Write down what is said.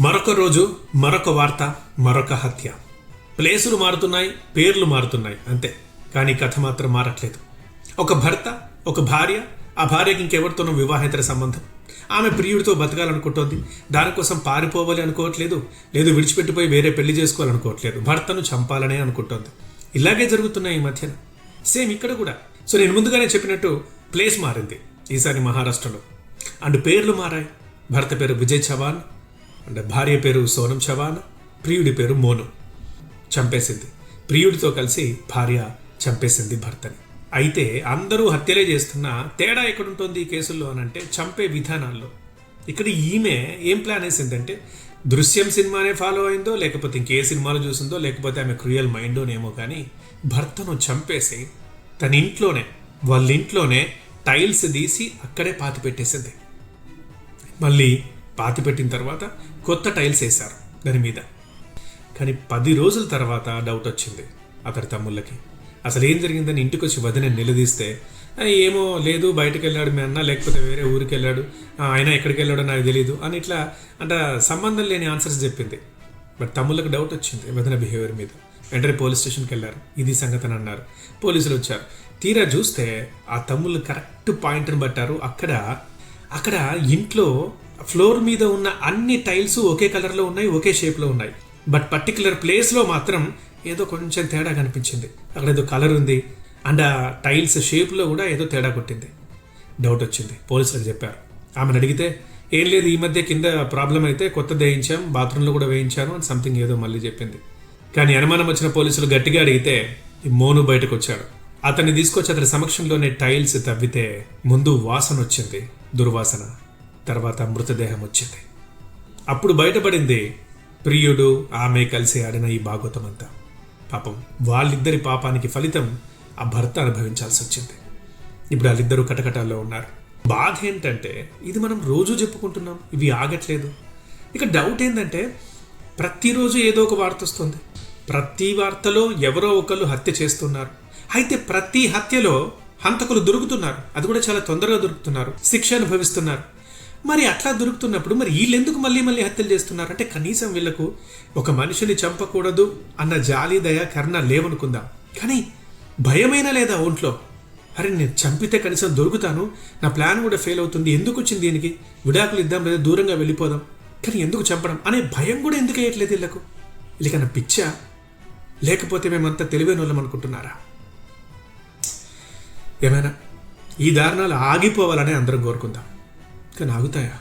మరొక రోజు మరొక వార్త, మరొక హత్య. ప్లేసులు మారుతున్నాయి, పేర్లు మారుతున్నాయి అంతే, కానీ కథ మాత్రం మారట్లేదు. ఒక భర్త, ఒక భార్య, ఆ భార్యకి ఇంకెవరితోనూ వివాహేతర సంబంధం. ఆమె ప్రియుడితో బతకాలనుకుంటోంది. దానికోసం పారిపోవాలి అనుకోవట్లేదు, లేదు విడిచిపెట్టిపోయి వేరే పెళ్లి చేసుకోవాలనుకోవట్లేదు, భర్తను చంపాలనే అనుకుంటోంది. ఇలాగే జరుగుతున్నాయి ఈ మధ్యన. సేమ్ ఇక్కడ కూడా. సో నేను ముందుగానే చెప్పినట్టు ప్లేస్ మారింది ఈసారి మహారాష్ట్రలో, అండ్ పేర్లు మారాయి. భర్త పేరు విజయ్ చవాన్ అండ్ భార్య పేరు సోనం చవాన్, ప్రియుడి పేరు మోను. చంపేసింది, ప్రియుడితో కలిసి భార్య చంపేసింది భర్తని. అయితే అందరూ హత్యలే చేస్తున్నా తేడా ఎక్కడుంటుంది ఈ కేసుల్లో అనంటే చంపే విధానాల్లో. ఇక్కడ ఈమె ఏం ప్లాన్ వేసిందంటే, దృశ్యం సినిమానే ఫాలో అయిందో, లేకపోతే ఇంకే సినిమాలు చూసిందో, లేకపోతే ఆమె క్రూయల్ మైండోనేమో కానీ భర్తను చంపేసి తన ఇంట్లోనే, వాళ్ళ ఇంట్లోనే టైల్స్ తీసి అక్కడే పాతి పెట్టేసింది. మళ్ళీ పాతి పెట్టిన తర్వాత కొత్త టైల్స్ వేశారు దాని మీద. కానీ 10 రోజుల తర్వాత డౌట్ వచ్చింది అతడి తమ్ముళ్ళకి. అసలు ఏం జరిగిందని ఇంటికి వచ్చి వదిన నిలదీస్తే, ఏమో లేదు బయటకు వెళ్ళాడు మీ అన్న, లేకపోతే వేరే ఊరికి వెళ్ళాడు, ఆయన ఎక్కడికి వెళ్ళాడో నాకు తెలియదు అని ఇట్లా అంటే సంబంధం లేని ఆన్సర్స్ చెప్పింది. బట్ తమ్ముళ్ళకి డౌట్ వచ్చింది వదిన బిహేవియర్ మీద. వెంటనే పోలీస్ స్టేషన్కి వెళ్ళారు, ఇది సంగతి అని అన్నారు. పోలీసులు వచ్చారు. తీరా చూస్తే ఆ తమ్ముళ్ళు కరెక్ట్ పాయింట్ని పట్టారు. అక్కడ ఇంట్లో ఫ్లోర్ మీద ఉన్న అన్ని టైల్స్ ఒకే కలర్లో ఉన్నాయి, ఒకే షేప్లో ఉన్నాయి. బట్ పర్టికులర్ ప్లేస్లో మాత్రం ఏదో కొంచెం తేడా కనిపించింది. అక్కడ ఏదో కలర్ ఉంది అండ్ ఆ టైల్స్ షేప్లో కూడా ఏదో తేడా కొట్టింది. డౌట్ వచ్చింది, పోలీసులకు చెప్పారు. ఆమెను అడిగితే, ఏం లేదు ఈ మధ్య కింద ప్రాబ్లం అయితే కొత్తది వేయించాం, బాత్రూంలో కూడా వేయించాను అని సంథింగ్ ఏదో మళ్ళీ చెప్పింది. కానీ అనుమానం వచ్చిన పోలీసులు గట్టిగా అడిగితే ఈ మోను బయటకు వచ్చాడు. అతన్ని తీసుకొచ్చి అతని సమక్షంలోనే టైల్స్ తవ్వితే ముందు వాసన వచ్చింది, దుర్వాసన. తర్వాత మృతదేహం వచ్చింది. అప్పుడు బయటపడింది ప్రియుడు ఆమె కలిసి ఆడిన ఈ భాగవతం అంతా. పాపం వాళ్ళిద్దరి పాపానికి ఫలితం ఆ భర్త అనుభవించాల్సి వచ్చింది. ఇప్పుడు వాళ్ళిద్దరూ కటకటాల్లో ఉన్నారు. బాధ ఏంటంటే ఇది మనం రోజు చెప్పుకుంటున్నాం, ఇవి ఆగట్లేదు. ఇక డౌట్ ఏంటంటే ప్రతిరోజు ఏదో ఒక వార్త వస్తుంది. ప్రతి వార్తలో ఎవరో ఒకరు హత్య చేస్తున్నారు. అయితే ప్రతి హత్యలో హంతకులు దొరుకుతున్నారు, అది కూడా చాలా తొందరగా దొరుకుతున్నారు, శిక్ష అనుభవిస్తున్నారు. మరి అట్లా దొరుకుతున్నప్పుడు మరి వీళ్ళెందుకు మళ్ళీ హత్యలు చేస్తున్నారు అంటే, కనీసం వీళ్ళకు ఒక మనిషిని చంపకూడదు అన్న జాలి, దయ, కరుణ లేవనుకుందాం. కానీ భయమైనా లేదా ఒంట్లో? అరే నేను చంపితే కనీసం దొరుకుతాను, నా ప్లాన్ కూడా ఫెయిల్ అవుతుంది, ఎందుకు వచ్చింది దీనికి, విడాకులు ఇద్దాం లేదా దూరంగా వెళ్ళిపోదాం, కానీ ఎందుకు చంపడం అనే భయం కూడా ఎందుకు వేయట్లేదు వీళ్ళకు? వీళ్ళకన్నా పిచ్చా, లేకపోతే మేమంతా తెలివైన వాళ్ళం అనుకుంటున్నారా? ఏమైనా ఈ దారుణాలు ఆగిపోవాలని అందరం కోరుకుందాం, కానీ ఆగుతాయా?